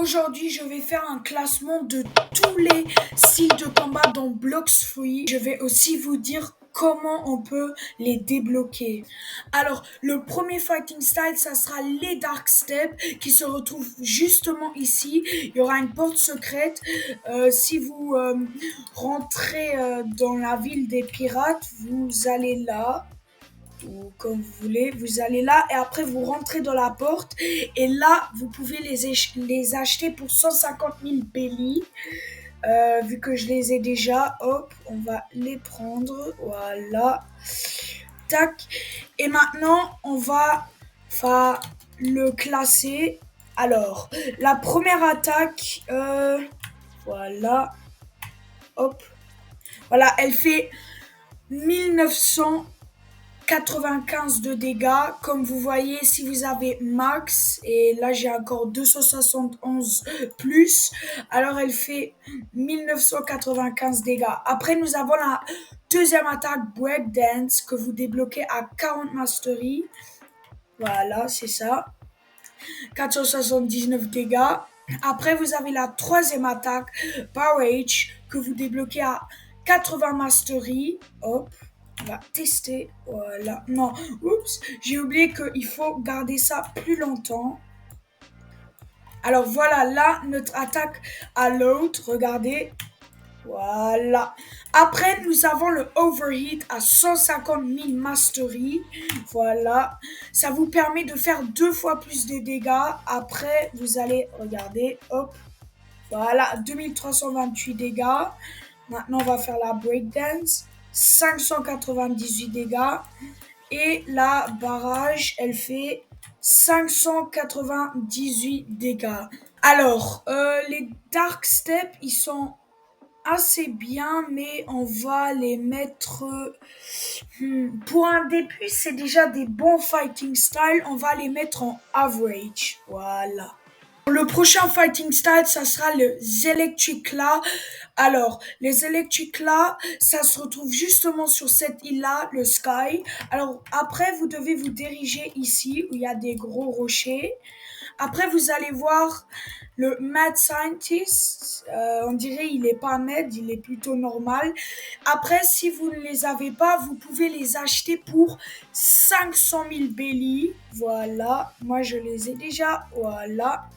Aujourd'hui, je vais faire un classement de tous les styles de combat dans Blox Free. Je vais aussi vous dire comment on peut les débloquer. Alors, le premier fighting style, ça sera les Dark Steps qui se retrouvent justement ici. Il y aura une porte secrète. Si vous rentrez dans la ville des pirates, vous allez là ou comme vous voulez, vous allez là et après vous rentrez dans la porte et là vous pouvez les acheter pour 150 000 belly. Vu que je les ai déjà, hop, on va les prendre, voilà, tac. Et maintenant on va le classer. Alors, la première attaque, voilà, hop, voilà, elle fait 1995 de dégâts. Comme vous voyez, si vous avez max, et là j'ai encore 271 plus, alors elle fait 1995 dégâts. Après, nous avons la deuxième attaque Breakdance que vous débloquez à 40 mastery. Voilà, c'est ça. 479 dégâts. Après, vous avez la troisième attaque Barrage que vous débloquez à 80 mastery. Hop. On va tester. Voilà. Non. Oups. J'ai oublié qu'il faut garder ça plus longtemps. Alors voilà, là, notre attaque à l'autre. Regardez. Voilà. Après, nous avons le Overheat à 150 000 mastery. Voilà. Ça vous permet de faire 2 fois plus de dégâts. Après, vous allez regarder. Hop. Voilà. 2328 dégâts. Maintenant, on va faire la Breakdance. 598 dégâts. Et la barrage, elle fait 598 dégâts. Alors, les Dark Steps, ils sont assez bien, mais on va les mettre. Pour un début, c'est déjà des bons fighting styles. On va les mettre en average. Voilà. Le prochain fighting style, ça sera le Electricla. Alors, les Electricla, ça se retrouve justement sur cette île-là, le Sky. Alors, après, vous devez vous diriger ici, où il y a des gros rochers. Après, vous allez voir le Mad Scientist. On dirait il n'est pas mad, il est plutôt normal. Après, si vous ne les avez pas, vous pouvez les acheter pour 500 000 belly. Voilà, moi je les ai déjà. Voilà.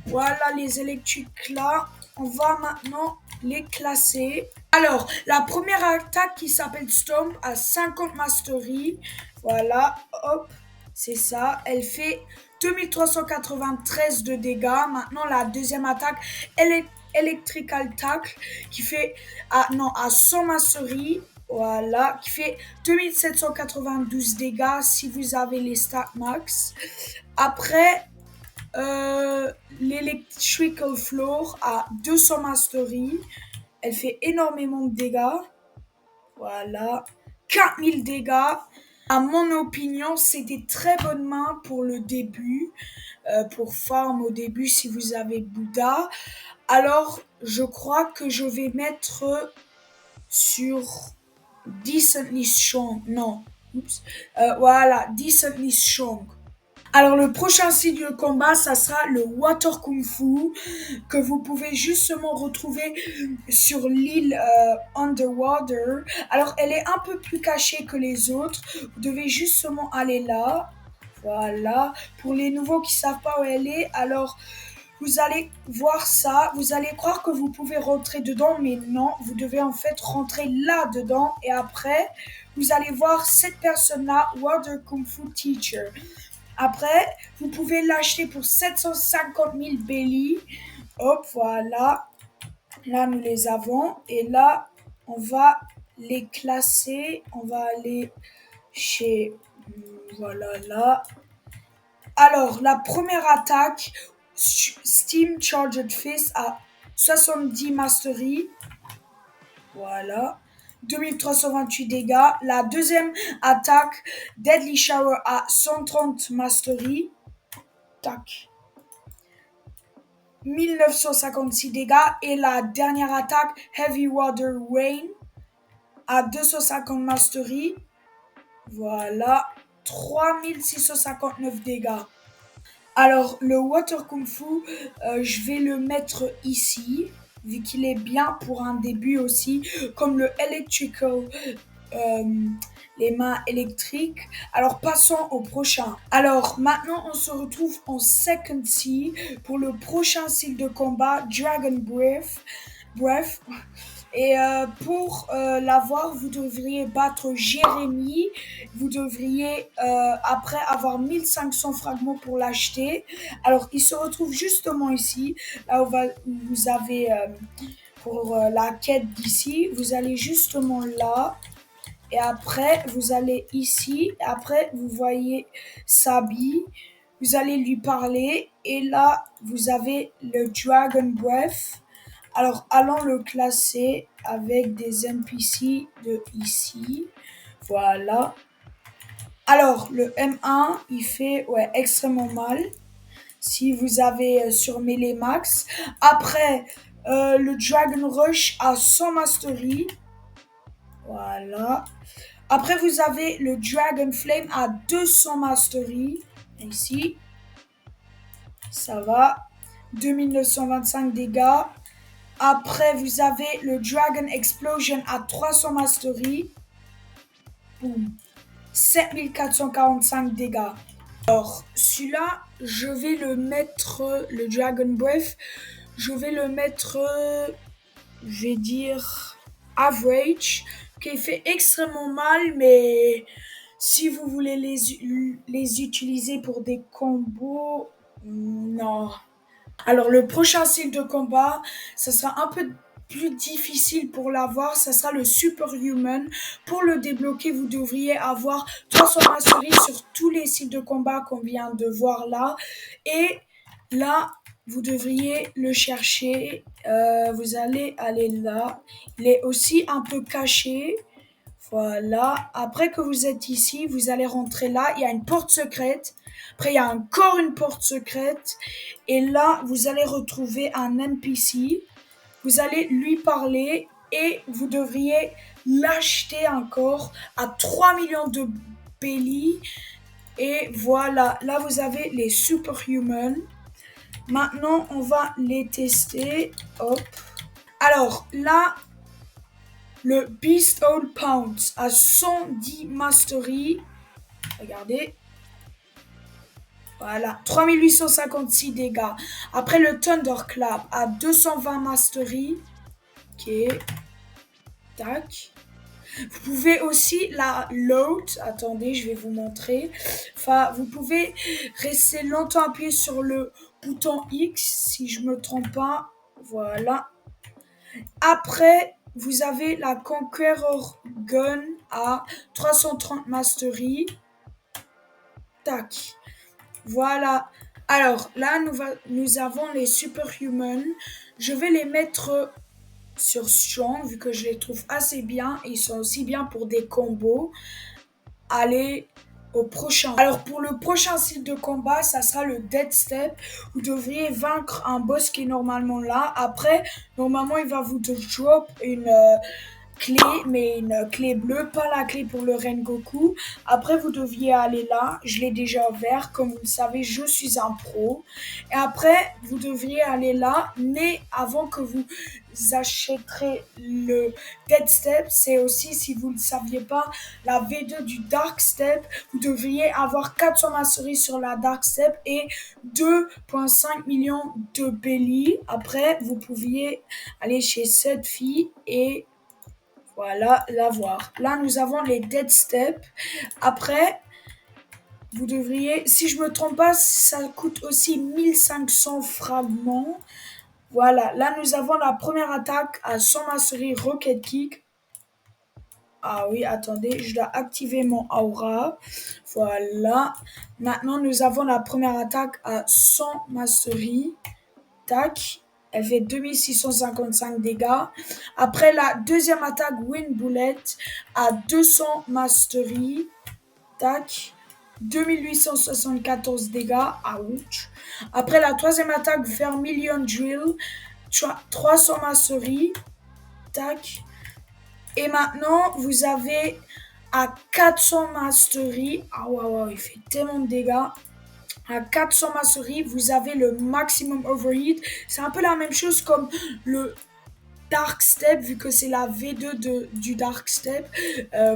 Voilà les électriques là. On va maintenant les classer. Alors, la première attaque qui s'appelle Stomp à 50 mastery. Voilà, hop, c'est ça. Elle fait 2393 de dégâts. Maintenant, la deuxième attaque, Electrical Tackle, qui fait à 100 mastery. Voilà, qui fait 2792 dégâts si vous avez les stats max. Après, l'Electrical Floor à 200 mastery. Elle fait énormément de dégâts. Voilà. 4000 dégâts. À mon opinion, c'est des très bonnes mains pour le début. Pour farm au début si vous avez Bouddha. Alors, je crois que je vais mettre sur Decently Strong. Non. Oups. Voilà, Decently Strong. Alors le prochain style de combat, ça sera le Water Kung Fu que vous pouvez justement retrouver sur l'île Underwater. Alors elle est un peu plus cachée que les autres. Vous devez justement aller là. Voilà. Pour les nouveaux qui savent pas où elle est, alors vous allez voir ça. Vous allez croire que vous pouvez rentrer dedans, mais non. Vous devez en fait rentrer là dedans et après vous allez voir cette personne-là, Water Kung Fu Teacher. Après, vous pouvez l'acheter pour 750 000 belly. Hop, voilà. Là, nous les avons. Et là, on va les classer. On va aller chez... Voilà, là. Alors, la première attaque, Steam Charged Fist à 70 mastery. Voilà. 2328 dégâts. La deuxième attaque, Deadly Shower à 130 mastery. Tac. 1956 dégâts. Et la dernière attaque, Heavy Water Rain à 250 mastery. Voilà. 3659 dégâts. Alors, le Water Kung Fu, je vais le mettre ici, vu qu'il est bien pour un début aussi, comme le Electrical, euh, les mains électriques. Alors, passons au prochain. Alors, maintenant, on se retrouve en Second Sea pour le prochain style de combat, Dragon Breath. Bref, et pour l'avoir, vous devriez battre Jérémy. Vous devriez, après avoir 1500 fragments pour l'acheter. Alors, il se retrouve justement ici, là où vous avez, pour la quête d'ici, vous allez justement là. Et après, vous allez ici. Après, vous voyez Sabi. Vous allez lui parler. Et là, vous avez le Dragon Breath. Alors, allons le classer avec des NPC de ici. Voilà. Alors, le M1, il fait extrêmement mal si vous avez sur Melee Max. Après, le Dragon Rush à 100 Mastery. Voilà. Après, vous avez le Dragon Flame à 200 Mastery. Ici. Ça va. 2925 dégâts. Après, vous avez le Dragon Explosion à 300 Mastery. Boum. 7445 dégâts. Alors, celui-là, je vais le mettre, le Dragon Breath, je vais le mettre, je vais dire, average, qui fait extrêmement mal, mais si vous voulez les utiliser pour des combos, non. Alors, le prochain style de combat, ça sera un peu plus difficile pour l'avoir, ça sera le Superhuman. Pour le débloquer, vous devriez avoir 300 masteries sur tous les styles de combat qu'on vient de voir là. Et là, vous devriez le chercher. Vous allez aller là. Il est aussi un peu caché. Voilà. Après que vous êtes ici, vous allez rentrer là. Il y a une porte secrète. Après, il y a encore une porte secrète. Et là, vous allez retrouver un NPC. Vous allez lui parler et vous devriez l'acheter encore à 3 millions de belly. Et voilà, là vous avez les Superhumans. Maintenant, on va les tester. Hop. Alors là, le Beast All Pounce à 110 Mastery. Regardez. Voilà, 3856 dégâts. Après le Thunderclap à 220 Mastery. Ok. Tac. Vous pouvez aussi la load. Attendez, je vais vous montrer. Enfin, vous pouvez rester longtemps appuyé sur le bouton X, si je me trompe pas. Voilà. Après, vous avez la Conqueror Gun à 330 Mastery. Tac. Voilà. Alors, là, nous avons les Superhumans. Je vais les mettre sur Strong, vu que je les trouve assez bien. Ils sont aussi bien pour des combos. Allez au prochain. Alors, pour le prochain style de combat, ça sera le Dead Step. Vous devriez vaincre un boss qui est normalement là. Après, normalement, il va vous drop une clé, mais une clé bleue, pas la clé pour le Rengoku. Après, vous deviez aller là. Je l'ai déjà ouvert. Comme vous le savez, je suis un pro. Et après, vous devriez aller là. Mais avant que vous achèterez le Dead Step, c'est aussi, si vous ne le saviez pas, la V2 du Dark Step. Vous devriez avoir 400 masteries sur la Dark Step et 2,5 millions de belly. Après, vous pouviez aller chez cette fille et voilà, l'avoir. Là, nous avons les Dead Step. Après, vous devriez, si je me trompe pas, ça coûte aussi 1500 fragments. Voilà, là, nous avons la première attaque à 100 masteries Rocket Kick. Ah oui, attendez, je dois activer mon aura. Voilà. Maintenant, nous avons la première attaque à 100 masteries. Tac. Elle fait 2655 dégâts. Après la deuxième attaque Wind Bullet à 200 mastery. Tac. 2874 dégâts. Ouch. Après la troisième attaque Vermilion Drill. 300 mastery. Tac. Et maintenant, vous avez à 400 mastery. Ah ouais, il fait tellement de dégâts. À 400 masteries, vous avez le maximum overheat. C'est un peu la même chose comme le Dark Step, vu que c'est la V2 du Dark Step.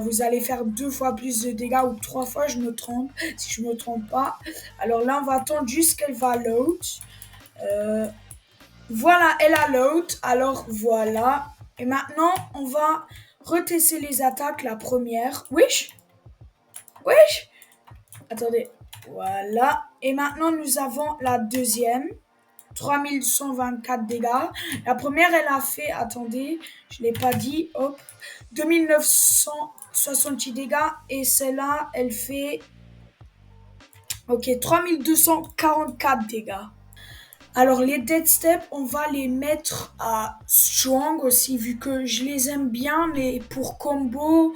Vous allez faire 2 fois plus de dégâts ou 3 fois, je me trompe, si je me trompe pas. Alors là, on va attendre juste qu'elle va load. Voilà, elle a load. Alors voilà. Et maintenant, on va retester les attaques. La première. Wesh. Wesh. Attendez. Voilà. Et maintenant, nous avons la deuxième. 3124 dégâts. La première, elle a fait, attendez, je ne l'ai pas dit, hop, 2968 dégâts. Et celle-là, elle fait, ok, 3244 dégâts. Alors, les Dead Step, on va les mettre à Strong aussi, vu que je les aime bien, mais pour combo,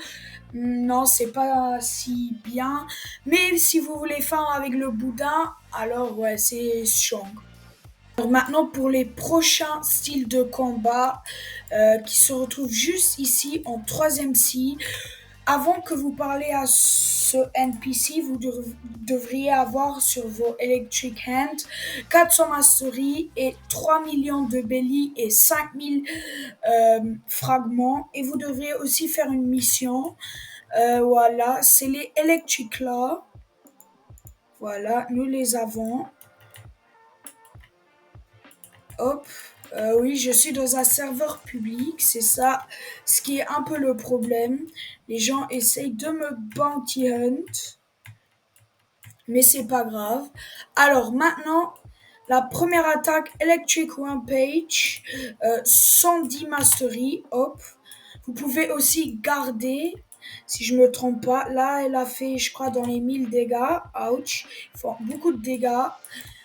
non, c'est pas si bien. Mais si vous voulez faire avec le Bouddha, alors ouais, c'est Strong. Alors maintenant pour les prochains styles de combat qui se retrouvent juste ici en troisième scie. Avant que vous parlez à ce NPC, vous devriez avoir sur vos Electric Hand 400 masteries et 3 millions de belly et 5000 fragments. Et vous devriez aussi faire une mission. Voilà, c'est les Electric Claw. Voilà, nous les avons. Hop, oui, je suis dans un serveur public, c'est ça ce qui est un peu le problème. Les gens essayent de me bounty hunt, mais c'est pas grave. Alors maintenant, la première attaque, Electric Rampage, 110 mastery, hop. Vous pouvez aussi garder, si je me trompe pas. Là, elle a fait, je crois, dans les 1000 dégâts. Ouch, ils font beaucoup de dégâts.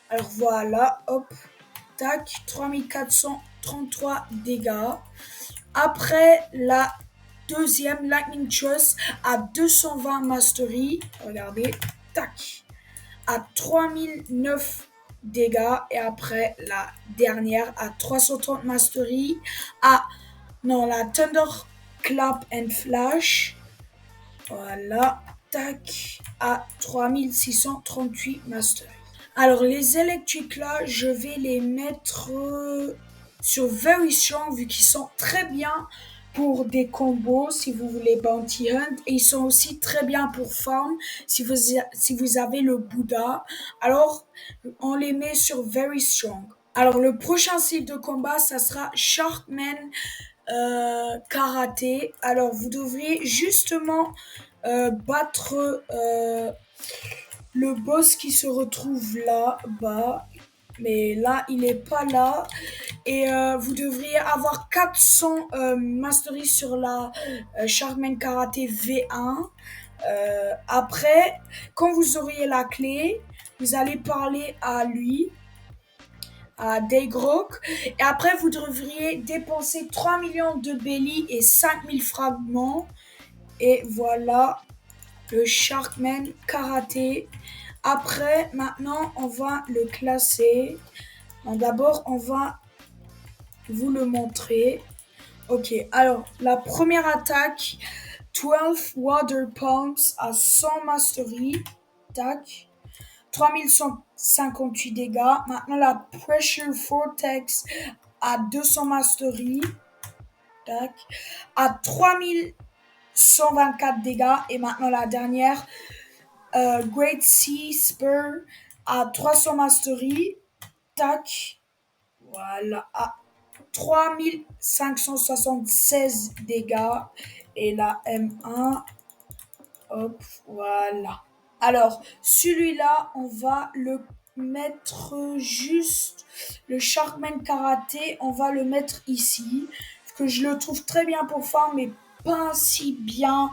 Alors voilà, hop. Tac, 3433 dégâts. Après la deuxième Lightning Trust à 220 mastery. Regardez, tac, à 3009 dégâts. Et après la dernière à 330 mastery. Non, la Thunder Clap and Flash. Voilà, tac, à 3638 mastery. Alors, les électriques là, je vais les mettre sur Very Strong, vu qu'ils sont très bien pour des combos si vous voulez Bounty Hunt. Et ils sont aussi très bien pour farm si vous avez le Bouddha. Alors, on les met sur Very Strong. Alors, le prochain style de combat, ça sera Sharkman Karaté. Alors, vous devriez justement battre le boss qui se retrouve là-bas, mais là, il n'est pas là. Et vous devriez avoir 400 masteries sur la Sharkman Karaté V1. Après, quand vous auriez la clé, vous allez parler à lui, à Daygrok. Et après, vous devriez dépenser 3 millions de belly et 5000 fragments. Et voilà, le Sharkman Karaté. Après, maintenant, on va le classer. D'abord, on va vous le montrer. Ok, alors, la première attaque, 12 Water Pumps à 100 mastery. Tac. 3158 dégâts. Maintenant, la Pressure Vortex à 200 mastery. Tac. À 3124 dégâts. Et maintenant, la dernière, Great Sea Spur à 300 mastery. Tac. Voilà. À 3576 dégâts. Et la M1. Hop. Voilà. Alors, celui-là, on va le mettre juste. Le Sharkman Karaté, on va le mettre ici. Parce que je le trouve très bien pour farm, mais pas si bien.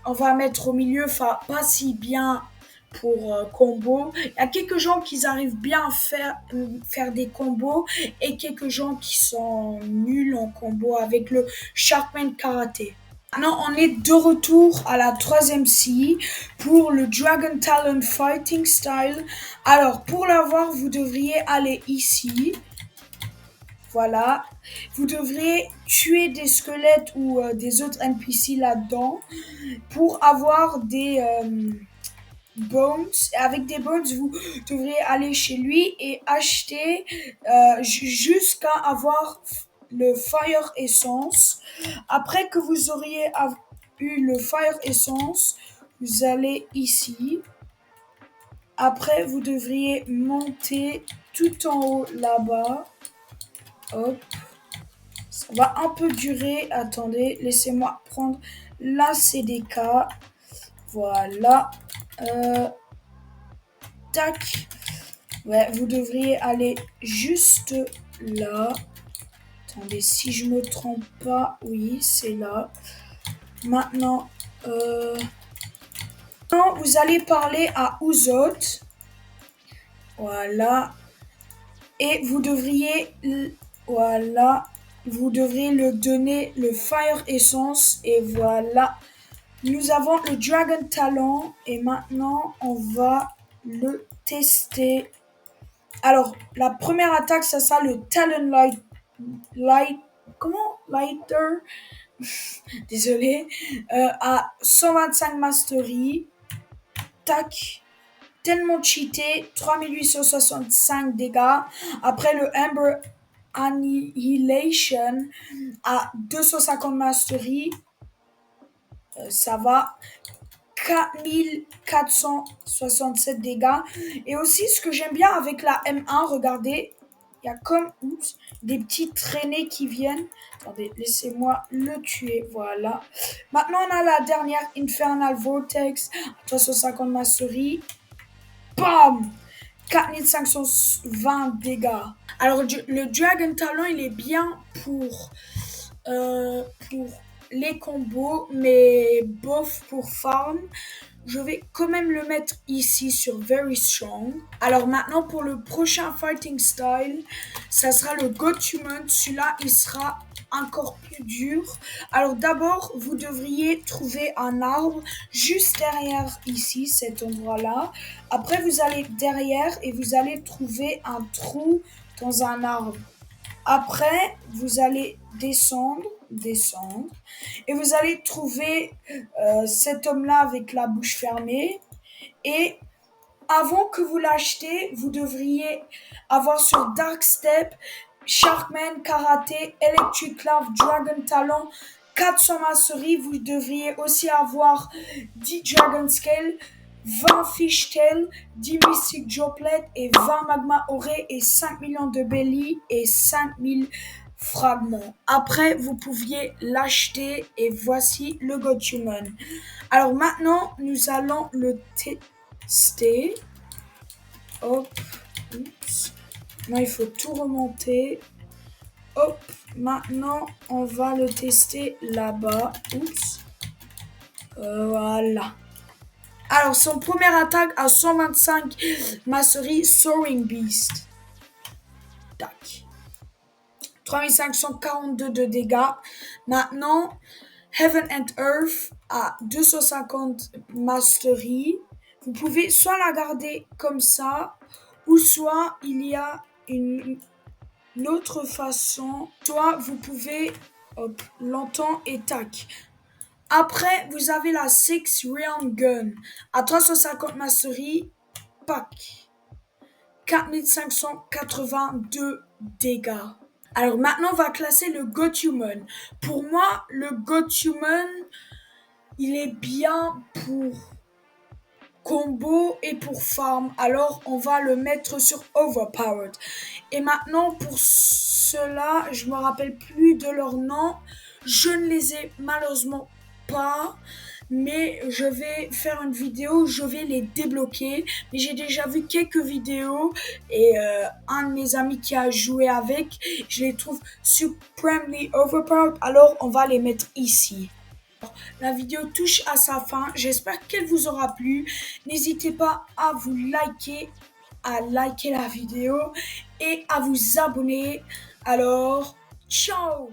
On va mettre au milieu, pas si bien pour combo. Il y a quelques gens qui arrivent bien à faire des combos et quelques gens qui sont nuls en combo avec le Sharkman Karaté. Maintenant, on est de retour à la troisième scie pour le Dragon Talon Fighting Style. Alors, pour l'avoir, vous devriez aller ici. Voilà. Vous devriez tuer des squelettes ou des autres NPC là-dedans pour avoir des bones. Avec des bones, vous devriez aller chez lui et acheter jusqu'à avoir le Fire Essence. Après que vous auriez eu le Fire Essence, vous allez ici. Après, vous devriez monter tout en haut là-bas. Hop. Ça va un peu durer. Attendez, laissez-moi prendre la CDK. Voilà. Tac. Ouais, vous devriez aller juste là. Attendez, si je me trompe pas, oui, c'est là. Maintenant, vous allez parler à Ouzot. Voilà. Et vous devriez, voilà, vous devriez le donner le Fire Essence. Et voilà. Nous avons le Dragon Talon. Et maintenant, on va le tester. Alors, la première attaque, ça sera le Talon Lighter. Désolé. À 125 Mastery. Tac. Tellement cheaté. 3865 dégâts. Après le Amber Annihilation à 250 Mastery. Ça va. 4467 dégâts. Et aussi, ce que j'aime bien avec la M1, regardez, il y a comme des petites traînées qui viennent. Attendez, laissez-moi le tuer. Voilà. Maintenant, on a la dernière Infernal Vortex. 350 Mastery. Bam! 4520 dégâts. Alors, le Dragon Talon, il est bien pour les combos, mais bof pour farm. Je vais quand même le mettre ici sur Very Strong. Alors maintenant pour le prochain fighting style, ça sera le Gotumen. Celui-là, il sera encore plus dur. Alors d'abord, vous devriez trouver un arbre juste derrière ici, cet endroit-là. Après, vous allez derrière et vous allez trouver un trou dans un arbre. Après, vous allez descendre, et vous allez trouver cet homme-là avec la bouche fermée. Et avant que vous l'achetez, vous devriez avoir sur Dark Step, Sharkman, Karaté, Electric Love, Dragon Talon, 400 Mastery. Vous devriez aussi avoir 10 Dragon Scale, 20 Fishtail, 10 Mystic Droplet et 20 Magma Oré et 5 millions de Belly et 5000 fragments. Après, vous pouviez l'acheter et voici le Gotumen. Alors maintenant, nous allons le tester. Hop. Oups. Maintenant, il faut tout remonter. Hop. Maintenant, on va le tester là-bas. Oups. Voilà. Alors, son première attaque à 125 Mastery, Soaring Beast. Tac. 3542 de dégâts. Maintenant, Heaven and Earth à 250 Mastery. Vous pouvez soit la garder comme ça, ou soit il y a une autre façon. Soit vous pouvez l'entendre et tac. Après, vous avez la 6 Round Gun à 350 Mastery. Pack. 4582 dégâts. Alors maintenant, on va classer le Gotumen. Pour moi, le Gotumen, il est bien pour combo et pour farm. Alors, on va le mettre sur Overpowered. Et maintenant, pour cela, je me rappelle plus de leur nom. Je ne les ai malheureusement pas. Mais je vais faire une vidéo, je vais les débloquer. Mais j'ai déjà vu quelques vidéos et un de mes amis qui a joué avec, je les trouve supremely overpowered. Alors on va les mettre ici. La vidéo touche à sa fin. J'espère qu'elle vous aura plu. N'hésitez pas à vous liker, la vidéo et à vous abonner. Alors, ciao!